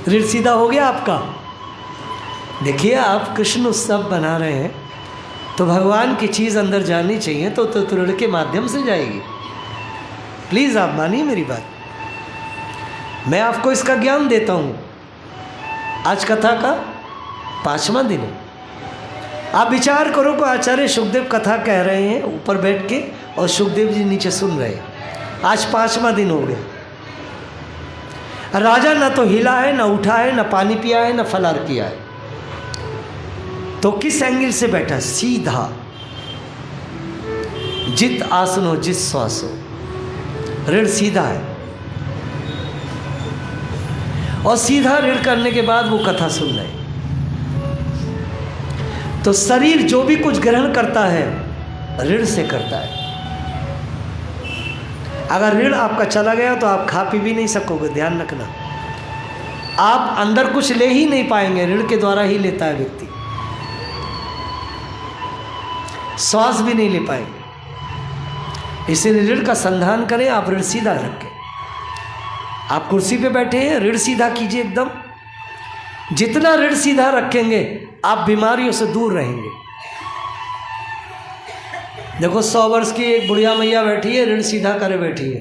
ऋण सीधा हो गया आपका। देखिए आप कृष्ण उत्सव बना रहे हैं तो भगवान की चीज़ अंदर जानी चाहिए तो ऋण के माध्यम से जाएगी। प्लीज़ आप मानिए मेरी बात, मैं आपको इसका ज्ञान देता हूँ। आज कथा का 5वां दिन है। आप विचार करो कि आचार्य सुखदेव कथा कह रहे हैं ऊपर बैठ के और सुखदेव जी नीचे सुन रहे हैं। आज 5वां दिन हो गया। राजा न तो हिला है, न उठा है, न पानी पिया है, न फलार किया है। तो किस एंगल से बैठा? सीधा। जित आसनो जित श्वासो, ऋण सीधा है। और सीधा ऋण करने के बाद वो कथा सुन रहे। तो शरीर जो भी कुछ ग्रहण करता है ऋण से करता है। अगर ऋण आपका चला गया तो आप खा पी भी नहीं सकोगे, ध्यान रखना। आप अंदर कुछ ले ही नहीं पाएंगे, ऋण के द्वारा ही लेता है व्यक्ति। श्वास भी नहीं ले पाएंगे। इसलिए ऋण का संधान करें। आप ऋण सीधा रखें। आप कुर्सी पे बैठे हैं, ऋण सीधा कीजिए एकदम। जितना ऋण सीधा रखेंगे आप बीमारियों से दूर रहेंगे। देखो 100 वर्ष की एक बुढ़िया मैया बैठी है, ऋण सीधा करे बैठी है।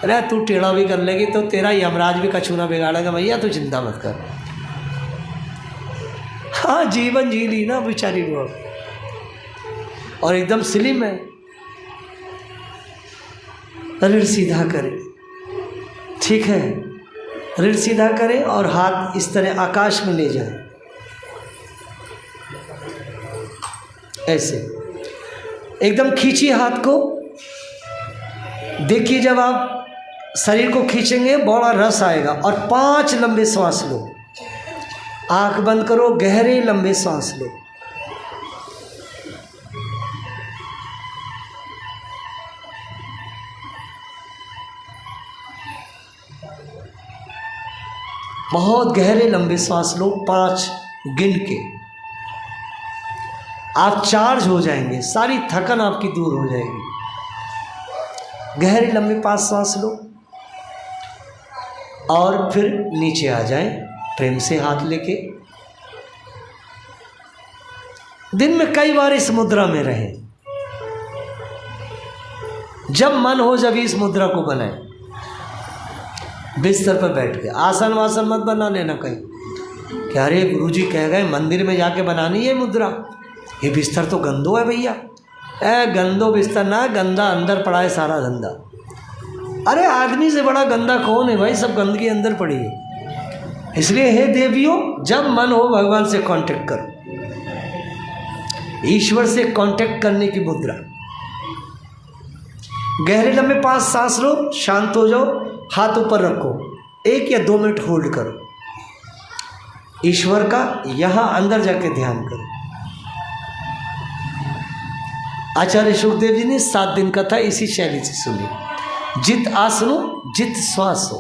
अरे तू टेढ़ा भी कर लेगी तो तेरा यमराज भी कछूना बिगाड़ेगा भैया, तू चिंता मत कर। हाँ, जीवन जी ली ना बेचारी वो, और एकदम स्लिम है। ऋण सीधा करें, ठीक है। ऋण सीधा करें और हाथ इस तरह आकाश में ले जाएं, ऐसे एकदम खींचिए हाथ को। देखिए जब आप शरीर को खींचेंगे बड़ा रस आएगा। और 5 लंबे सांस लो। आंख बंद करो, गहरे लंबे सांस लो। बहुत गहरे लंबे सांस लो, 5 गिन के। आप चार्ज हो जाएंगे, सारी थकन आपकी दूर हो जाएगी। गहरे लंबे 5 सांस लो और फिर नीचे आ जाएं प्रेम से हाथ लेके। दिन में कई बार इस मुद्रा में रहें। जब मन हो जब इस मुद्रा को बनाएं। बिस्तर पर बैठ के आसन वासन मत बना लेना कहीं कि अरे गुरुजी कह गए मंदिर में जाके बनानी है मुद्रा। ये बिस्तर तो गंदो है भैया। गंदो बिस्तर ना, गंदा अंदर पड़ा है सारा धंधा। अरे आदमी से बड़ा गंदा कौन है भाई, सब गंदगी अंदर पड़ी है। इसलिए हे देवियों, जब मन हो भगवान से कांटेक्ट करो। ईश्वर से कांटेक्ट करने की मुद्रा। गहरे लंबे 5 सांस लो, शांत हो जाओ, हाथ ऊपर रखो, 1 या 2 मिनट होल्ड करो। ईश्वर का यहां अंदर जाके ध्यान करो। आचार्य सुखदेव जी ने 7 दिन कथा इसी शैली से सुनी। जित आसनो जित श्वासो,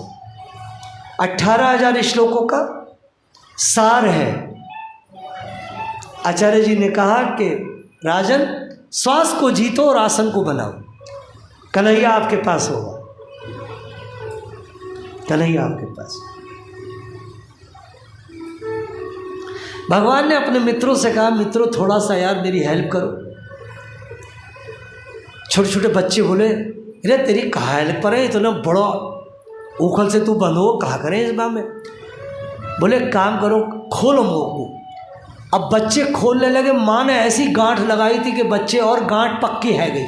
18,000 श्लोकों का सार है। आचार्य जी ने कहा कि राजन, श्वास को जीतो और आसन को बनाओ। कन्हैया आपके पास होगा, कन्हैया आपके पास। भगवान ने अपने मित्रों से कहा, मित्रों थोड़ा सा यार मेरी हेल्प करो। छोटे छोटे बच्चे बोले, अरे तेरी कहाँ हेल्प पर है, इतना बड़ा उखल से तू बंद हो, कहाँ करें इस बार में। बोले काम करो, खोलो मुँह को। अब बच्चे खोलने लगे। माँ ने ऐसी गांठ लगाई थी कि बच्चे और गांठ पक्की है गई।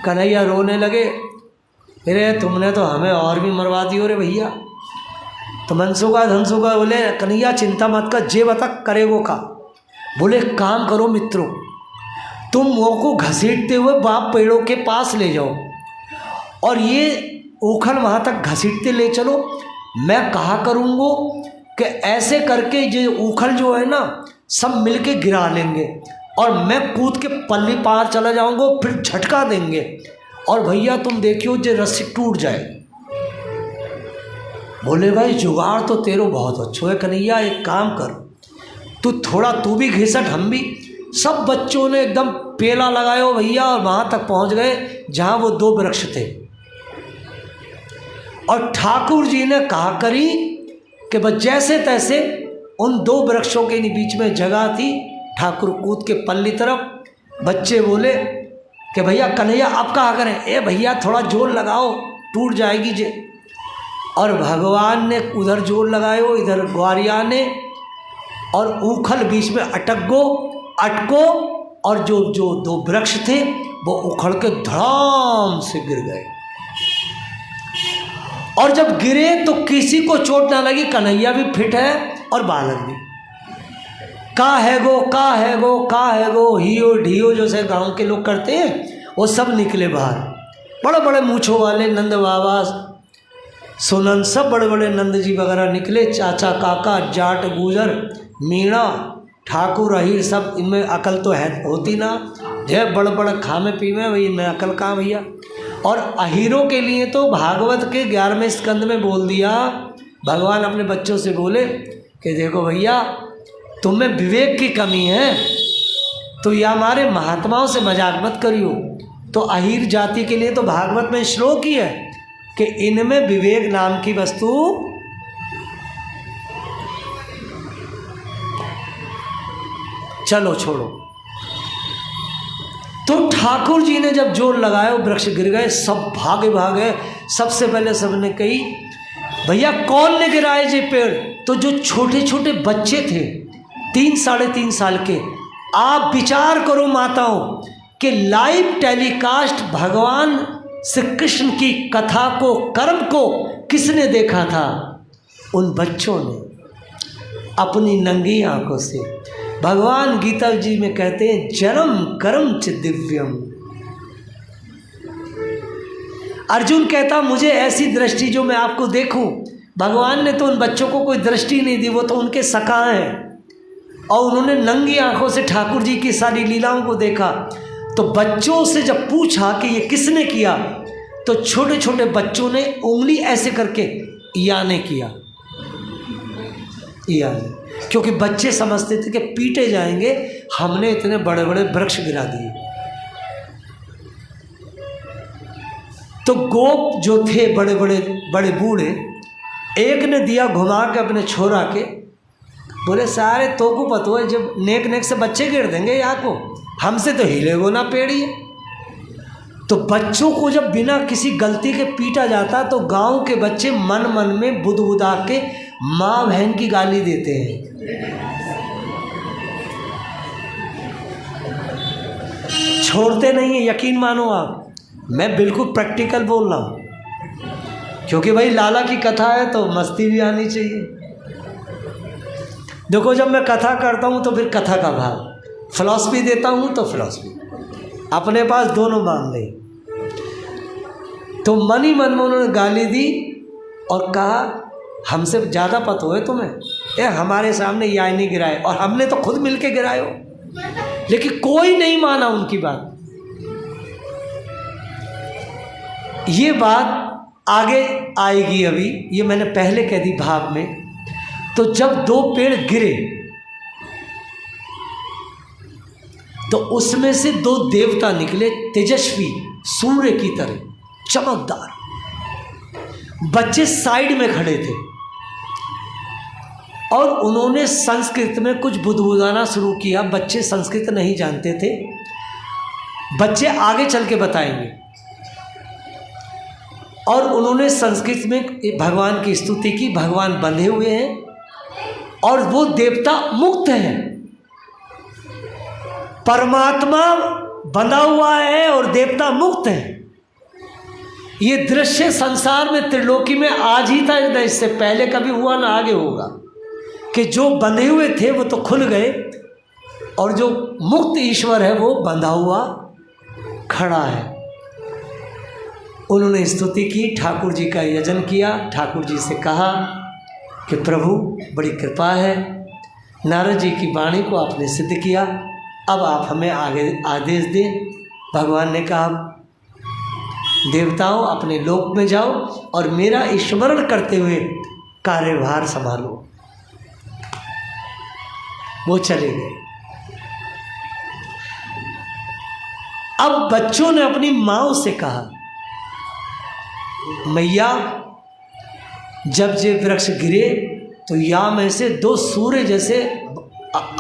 कन्हैया रोने लगे, अरे तुमने तो हमें और भी मरवा दी हो रे भैया। तो मनसुखा धनसुखा बोले, कन्हैया चिंता मत कर, जे बता करेगो का। बोले काम करो मित्रों, तुम मुँह को घसीटते हुए बाप पेड़ों के पास ले जाओ और ये उखल वहाँ तक घसीटते ले चलो। मैं कहा करूँगो कि ऐसे करके ये उखल जो है ना सब मिलके गिरा लेंगे और मैं कूद के पल्ली पार चला जाऊँगा, फिर झटका देंगे और भैया तुम देखियो ये रस्सी टूट जाए। बोले भाई जुगाड़ तो तेरो बहुत अच्छा है कन्हैया, एक काम कर तू थोड़ा तू भी घिसट हम भी। सब बच्चों ने एकदम पेला लगायो भैया और वहाँ तक पहुँच गए जहाँ वो 2 वृक्ष थे। और ठाकुर जी ने कहा करी कि बस जैसे तैसे उन दो वृक्षों के बीच में जगह थी। ठाकुर कूद के पल्ली तरफ। बच्चे बोले कि भैया कन्हैया अब कहाँ करें? ए भैया थोड़ा जोर लगाओ, टूट जाएगी जे। और भगवान ने उधर जोर लगायो, इधर ग्वारिया ने, और ऊखल बीच में अटको, और जो दो वृक्ष थे वो उखड़ के धड़ाम से गिर गए। और जब गिरे तो किसी को चोट ना लगी, कन्हैया भी फिट है और बालक भी। का है गो हियो ढियो जैसे गांव के लोग करते हैं, वो सब निकले बाहर। बड़े बड़े मूँछों वाले नंद बाबा, सोनन, सब बड़े बड़े नंद जी वगैरह निकले। चाचा, काका, जाट, गुजर, मीणा, ठाकुर, अहीर, सब। इनमें अकल तो है होती ना, जय बड़ बड़ खामे पीवे, वही इनमें अकल कहाँ भैया। और अहीरों के लिए तो भागवत के 11वें स्कंद में बोल दिया, भगवान अपने बच्चों से बोले कि देखो भैया तुम में विवेक की कमी है, तो या हमारे महात्माओं से मजाक मत करियो। तो अहीर जाति के लिए तो भागवत में श्लोक ही है कि इनमें विवेक नाम की वस्तु चलो छोड़ो। तो ठाकुर जी ने जब जोर लगाया, वृक्ष गिर गए, सब भागे। सबसे पहले सबने कही भैया कौन ने गिराए जे पेड़? तो जो छोटे छोटे बच्चे थे 3 साढ़े 3 साल के, आप विचार करो माताओं कि लाइव टेलीकास्ट भगवान श्री कृष्ण की कथा को, कर्म को किसने देखा था? उन बच्चों ने अपनी नंगी आंखों से। भगवान गीता जी में कहते हैं जन्म कर्म च दिव्यम। अर्जुन कहता मुझे ऐसी दृष्टि जो मैं आपको देखूं। भगवान ने तो उन बच्चों को कोई दृष्टि नहीं दी, वो तो उनके सखा हैं, और उन्होंने नंगी आंखों से ठाकुर जी की सारी लीलाओं को देखा। तो बच्चों से जब पूछा कि ये किसने किया, तो छोटे छोटे बच्चों ने उंगली ऐसे करके या ने किया, या ने, क्योंकि बच्चे समझते थे कि पीटे जाएंगे, हमने इतने बड़े बड़े वृक्ष गिरा दिए। तो गोप जो थे बड़े बड़े बूढ़े, एक ने दिया घुमा के अपने छोरा के, बोले सारे तो को पतो है जब नेक से बच्चे गिर देंगे यहाँ को, हमसे तो हिलेगो ना पेड़िए। तो बच्चों को जब बिना किसी गलती के पीटा जाता तो गांव के बच्चे मन मन में बुदबुदा के माँ बहन की गाली देते हैं। छोड़ते नहीं है, यकीन मानो आप, मैं बिल्कुल प्रैक्टिकल बोल रहा हूँ, क्योंकि भाई लाला की कथा है तो मस्ती भी आनी चाहिए। देखो जब मैं कथा करता हूँ तो फिर कथा का भाव, फिलॉसफी देता हूँ तो फिलॉसफी, अपने पास दोनों मान ले। तो मन ही मन में उन्होंने गाली दी और कहा हमसे ज़्यादा पता है तुम्हें, ये हमारे सामने या नहीं गिराए, और हमने तो खुद मिलके गिराए हो। लेकिन कोई नहीं माना उनकी बात। ये बात आगे आएगी, अभी ये मैंने पहले कह दी भाव में। तो जब 2 पेड़ गिरे तो उसमें से 2 देवता निकले, तेजस्वी सूर्य की तरह चमकदार। बच्चे साइड में खड़े थे और उन्होंने संस्कृत में कुछ बुदबुदाना शुरू किया। बच्चे संस्कृत नहीं जानते थे, बच्चे आगे चल के बताएंगे। और उन्होंने संस्कृत में भगवान की स्तुति की। भगवान बंधे हुए हैं और वो देवता मुक्त हैं। परमात्मा बंधा हुआ है और देवता मुक्त है। ये दृश्य संसार में त्रिलोकी में आज ही था, इससे पहले कभी हुआ ना आगे होगा, कि जो बंधे हुए थे वो तो खुल गए और जो मुक्त ईश्वर है वो बंधा हुआ खड़ा है। उन्होंने स्तुति की, ठाकुर जी का यजन किया। ठाकुर जी से कहा कि प्रभु बड़ी कृपा है, नारद जी की वाणी को आपने सिद्ध किया, अब आप हमें आगे आदेश दें। भगवान ने कहा देवताओं अपने लोक में जाओ और मेरा स्मरण करते हुए कार्यभार संभालो। वो चले गए। अब बच्चों ने अपनी माँ से कहा मैया जब ये वृक्ष गिरे तो या में से 2 सूर्य जैसे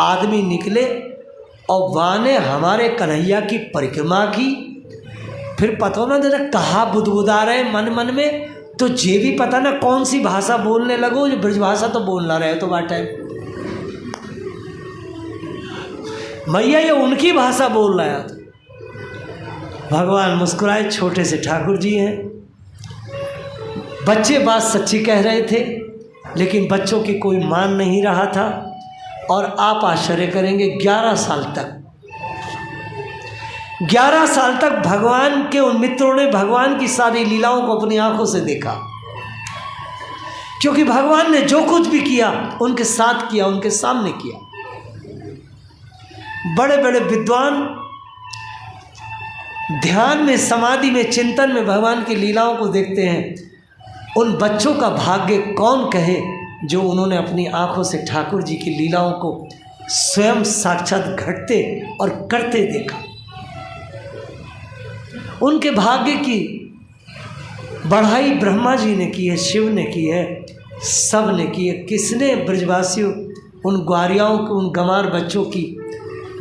आदमी निकले और वहाँ ने हमारे कन्हैया की परिक्रमा की। फिर पता ना जरा कहाँ बुदबुदा रहे मन मन में, तो ये भी पता ना कौन सी भाषा बोलने लगो, जो ब्रजभाषा तो बोलना रहे तो वह टाइम मैया ये उनकी भाषा बोल रहा था। भगवान मुस्कुराए, छोटे से ठाकुर जी हैं, बच्चे बात सच्ची कह रहे थे, लेकिन बच्चों की कोई मान नहीं रहा था। और आप आश्चर्य करेंगे 11 साल तक भगवान के उन मित्रों ने भगवान की सारी लीलाओं को अपनी आंखों से देखा, क्योंकि भगवान ने जो कुछ भी किया उनके साथ किया, उनके सामने किया। बड़े बड़े विद्वान ध्यान में, समाधि में, चिंतन में भगवान की लीलाओं को देखते हैं। उन बच्चों का भाग्य कौन कहे जो उन्होंने अपनी आंखों से ठाकुर जी की लीलाओं को स्वयं साक्षात घटते और करते देखा। उनके भाग्य की बढ़ाई ब्रह्मा जी ने की है, शिव ने की है, सब ने की है। किसने ब्रजवासियों, उन ग्वारियाओं के, उन गंवार बच्चों की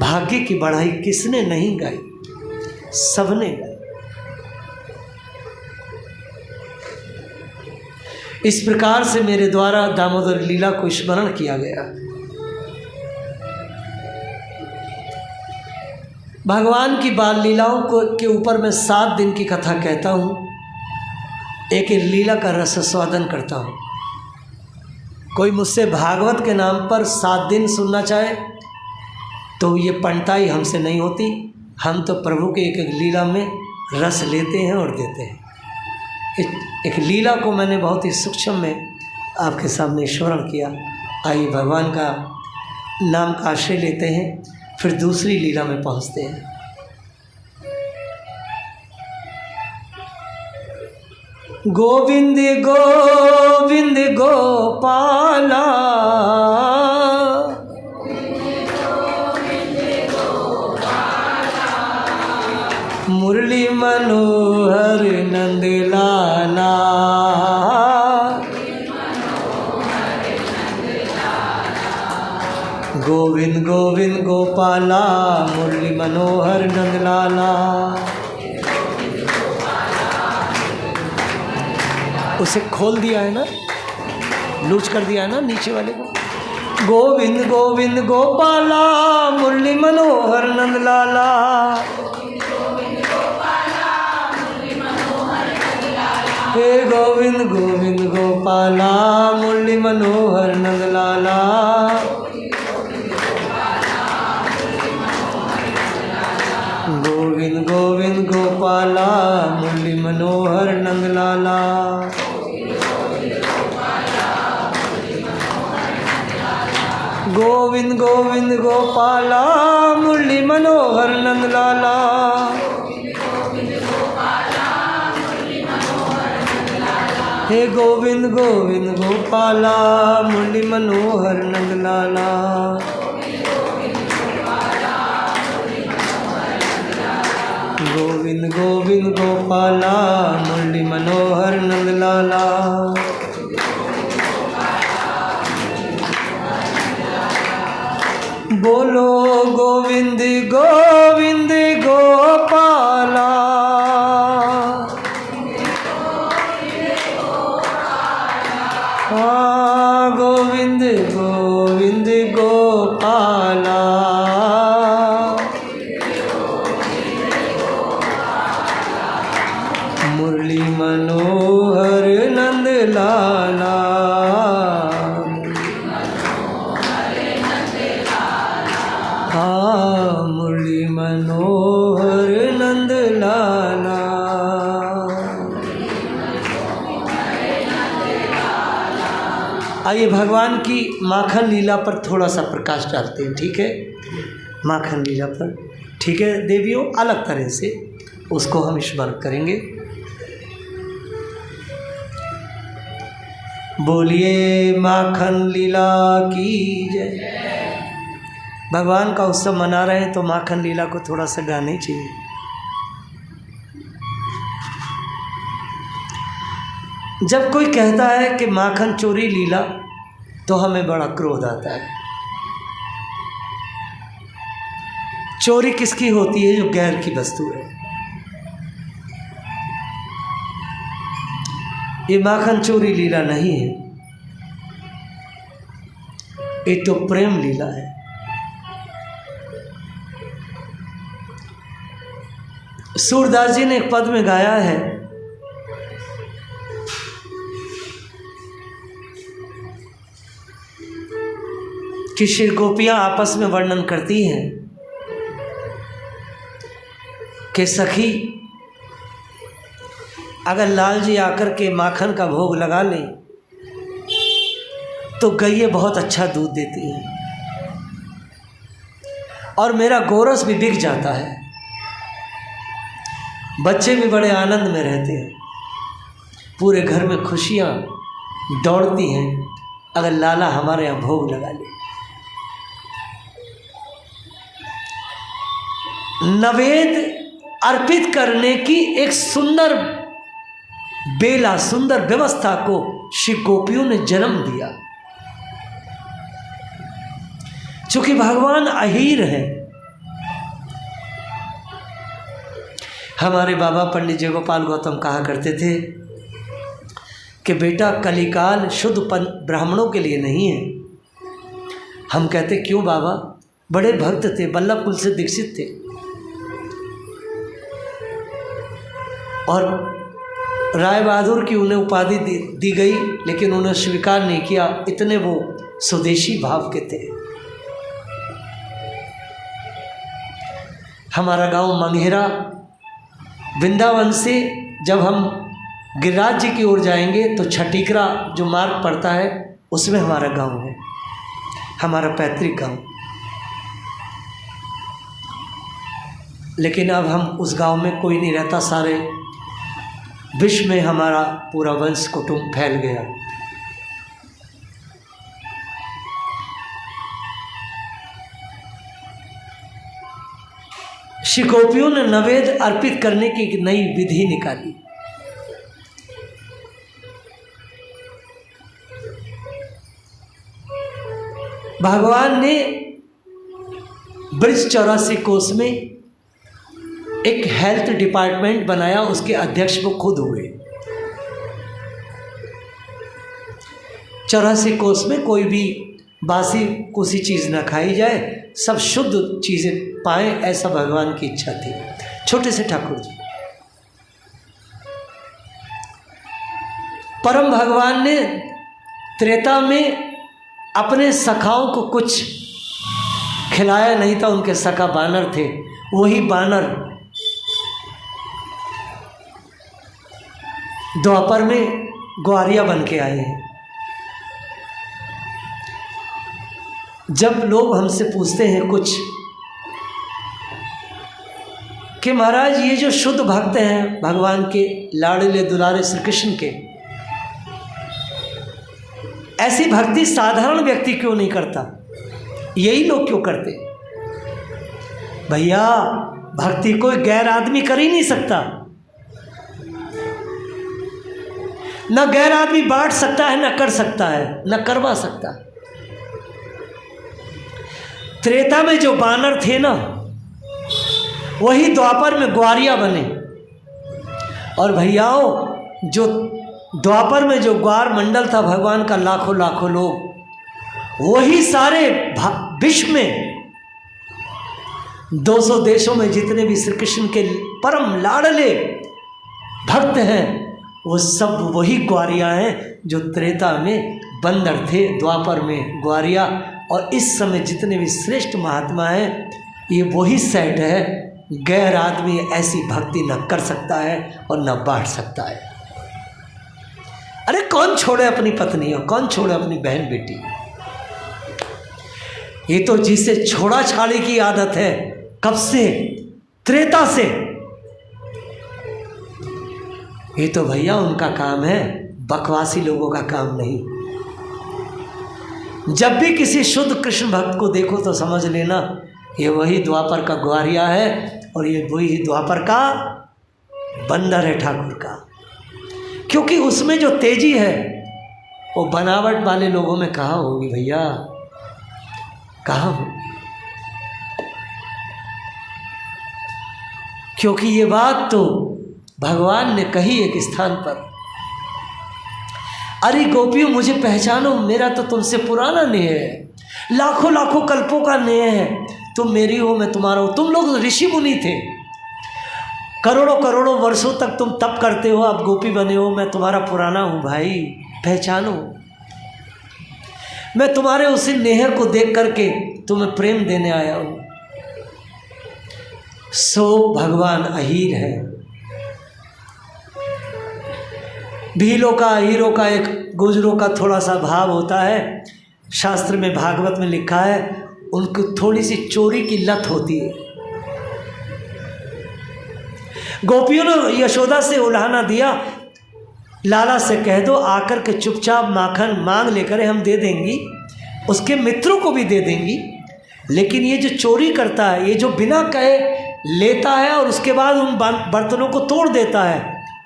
भाग्य की बढ़ाई किसने नहीं गाई? सबने। इस प्रकार से मेरे द्वारा दामोदर लीला को स्मरण किया गया। भगवान की बाल लीलाओं को के ऊपर मैं 7 दिन की कथा कहता हूँ, एक एक लीला का रसास्वादन करता हूँ। कोई मुझसे भागवत के नाम पर 7 दिन सुनना चाहे तो ये पंटाई हमसे नहीं होती। हम तो प्रभु के एक एक लीला में रस लेते हैं और देते हैं। एक लीला को मैंने बहुत ही सूक्ष्म में आपके सामने स्मरण किया। आइए भगवान का नाम का आश्रय लेते हैं, फिर दूसरी लीला में पहुंचते हैं। गोविंद गोविंद गोपाला, मुरली मनोहर नंद लाला, गोविंद गोविंद गोपाला, मुरली मनोहर नंद लाला। उसे खोल दिया है ना, लूज कर दिया है ना नीचे वाले को। गोविंद गोविंद गोपाला, मुरली मनोहर नंद लाला, हे गोविंद गोविंद गोपाला, मुरली मनोहर नंद लाला, गोविंद गोविंद गोपाला, मुरली मनोहर नंद लाला। गोविंद गोविंद गोपाला, मुरली मनोहर नंद लाला, हे गोविंद गोविंद गोपाला, मुरली मनोहर नंद लाला। गोविंद गोविंद गोपाला, मुरली मनोहर नंद लाला। बोलो गोविंद गोविंद गोपाला, हाँ गोविंद गोविंद गोपाला, मुरली मनोहर नंद लाला, हाँ मुरली मनोहर नंद लाला। आइए भगवान की माखन लीला पर थोड़ा सा प्रकाश डालते हैं, ठीक है? माखन लीला पर, ठीक है देवियों, अलग तरह से उसको हम स्मरण करेंगे। बोलिए माखन लीला की जय। भगवान का उत्सव मना रहे हैं तो माखन लीला को थोड़ा सा गाना ही चाहिए। जब कोई कहता है कि माखन चोरी लीला, तो हमें बड़ा क्रोध आता है। चोरी किसकी होती है? जो गैर की वस्तु है। ये माखन चोरी लीला नहीं है, ये तो प्रेम लीला है। सूरदास जी ने एक पद में गाया है कि श्री गोपियां आपस में वर्णन करती हैं कि सखी, अगर लाल जी आकर के माखन का भोग लगा लें तो गैये बहुत अच्छा दूध देती हैं और मेरा गोरस भी बिक जाता है, बच्चे भी बड़े आनंद में रहते हैं, पूरे घर में खुशियाँ दौड़ती हैं अगर लाला हमारे यहाँ भोग लगा ले। नवेद अर्पित करने की एक सुंदर बेला, सुंदर व्यवस्था को श्री गोपियों ने जन्म दिया। चूंकि भगवान अहीर है। हमारे बाबा पंडित जय गोपाल गौतम कहा करते थे कि बेटा कलिकाल शुद्ध ब्राह्मणों के लिए नहीं है। हम कहते क्यों बाबा? बड़े भक्त थे, वल्लभ कुल से दीक्षित थे और राय बहादुर की उन्हें उपाधि दी गई, लेकिन उन्हें स्वीकार नहीं किया, इतने वो स्वदेशी भाव के थे। हमारा गांव मंगेरा, वृंदावन से जब हम गिरिराज जी की ओर जाएंगे तो छटीकरा जो मार्ग पड़ता है उसमें हमारा गांव है, हमारा पैतृक गांव। लेकिन अब हम उस गांव में कोई नहीं रहता, सारे विश्व में हमारा पूरा वंश कुटुंब फैल गया। श्री गोपियों ने नवेद अर्पित करने की एक नई विधि निकाली। भगवान ने ब्रज 84 कोष में एक हेल्थ डिपार्टमेंट बनाया, उसके अध्यक्ष वो खुद हुए। 84 कोष में कोई भी बासी कुसी चीज़ ना खाई जाए, सब शुद्ध चीज़ें पाएं, ऐसा भगवान की इच्छा थी। छोटे से ठाकुर जी, परम भगवान ने त्रेता में अपने सखाओं को कुछ खिलाया नहीं था। उनके सखा बानर थे, वही बानर द्वापर में ग्वारिया बन के आए हैं। जब लोग हमसे पूछते हैं कुछ कि महाराज ये जो शुद्ध भक्त हैं भगवान के लाडले दुलारे श्री कृष्ण के, ऐसी भक्ति साधारण व्यक्ति क्यों नहीं करता, यही लोग क्यों करते? भैया भक्ति कोई गैर आदमी कर ही नहीं सकता, न गैर आदमी बांट सकता है, न कर सकता है, न करवा सकता। त्रेता में जो बानर थे ना, वही द्वापर में ग्वारिया बने। और भैयाओं, जो द्वापर में जो ग्वार मंडल था भगवान का, लाखों लाखों लोग, वही सारे विश्व में 200 देशों में जितने भी श्री कृष्ण के परम लाडले भक्त हैं, वो सब वही ग्वारिया हैं जो त्रेता में बंदर थे, द्वापर में ग्वारिया। और इस समय जितने भी श्रेष्ठ महात्मा हैं, ये वही सेट है। गैर आदमी ऐसी भक्ति न कर सकता है और न बांट सकता है। अरे कौन छोड़े अपनी पत्नी और कौन छोड़े अपनी बहन बेटी? ये तो जिसे छोड़ा छाड़ी की आदत है, कब से? त्रेता से। ये तो भैया उनका काम है, बकवासी लोगों का काम नहीं। जब भी किसी शुद्ध कृष्ण भक्त को देखो तो समझ लेना ये वही द्वापर का ग्वारिया है और ये वही द्वापर का बंदर है ठाकुर का। क्योंकि उसमें जो तेजी है वो बनावट वाले लोगों में कहाँ होगी भैया, कहाँ होगी? क्योंकि ये बात तो भगवान ने कही एक स्थान पर, अरे गोपियों मुझे पहचानो, मेरा तो तुमसे पुराना नेह है, लाखों लाखों कल्पों का नेह है, तुम मेरी हो मैं तुम्हारा हो। तुम लोग ऋषि मुनि थे, करोड़ों करोड़ों वर्षों तक तुम तप करते हो, अब गोपी बने हो, मैं तुम्हारा पुराना हूँ भाई, पहचानो। मैं तुम्हारे उसी नेह को देख करके तुम्हें प्रेम देने आया हूँ। सो भगवान अहीर है। भीलों का अहीरों का एक गुजरों का थोड़ा सा भाव होता है। शास्त्र में भागवत में लिखा है उनको थोड़ी सी चोरी की लत होती है। गोपियों ने यशोदा से उल्हाना दिया, लाला से कह दो आकर के चुपचाप माखन मांग लेकर हम दे देंगी, उसके मित्रों को भी दे देंगी, लेकिन ये जो चोरी करता है, ये जो बिना कहे लेता है और उसके बाद उन बर्तनों को तोड़ देता है,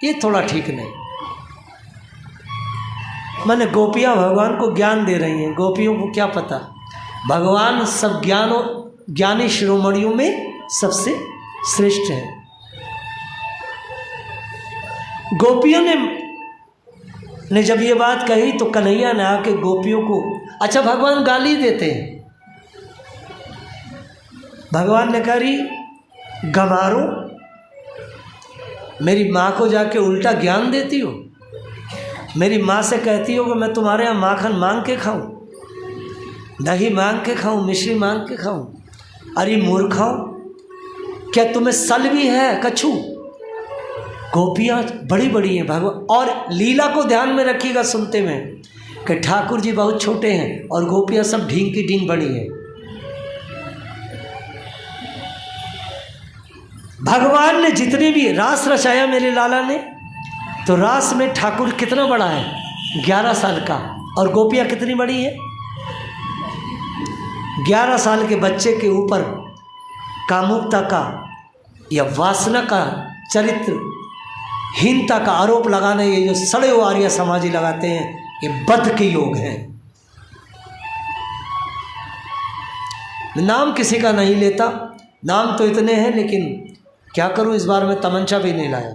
ये थोड़ा ठीक नहीं। मैंने गोपियाँ भगवान को ज्ञान दे रही हैं, गोपियों को क्या पता भगवान सब ज्ञानी शिरोमणियों में सबसे श्रेष्ठ है। गोपियों ने जब ये बात कही तो कन्हैया ने आके गोपियों को, अच्छा भगवान गाली देते हैं, भगवान ने कहा रही गंवारो, मेरी माँ को जाके उल्टा ज्ञान देती हो, मेरी माँ से कहती हो कि मैं तुम्हारे यहाँ माखन मांग के खाऊं, दही मांग के खाऊं, मिश्री मांग के खाऊं। अरे मूर्खाओ, क्या तुम्हें सल भी है कछु? गोपियाँ बड़ी बड़ी हैं भगवान, और लीला को ध्यान में रखिएगा सुनते में कि ठाकुर जी बहुत छोटे हैं और गोपियाँ सब ढींग की ढींग बड़ी हैं। भगवान ने जितने भी रास रचाया मेरे लाला ने, तो रास में ठाकुर कितना बड़ा है, 11 साल का, और गोपियाँ कितनी बड़ी हैं? 11 साल के बच्चे के ऊपर कामुकता का या वासना का, चरित्र हीनता का आरोप लगाना, ये जो सड़े हुए आर्य समाजी लगाते हैं, ये बद्ध के योग हैं। नाम किसी का नहीं लेता, नाम तो इतने हैं, लेकिन क्या करूं, इस बार मैं तमंचा भी नहीं लाया।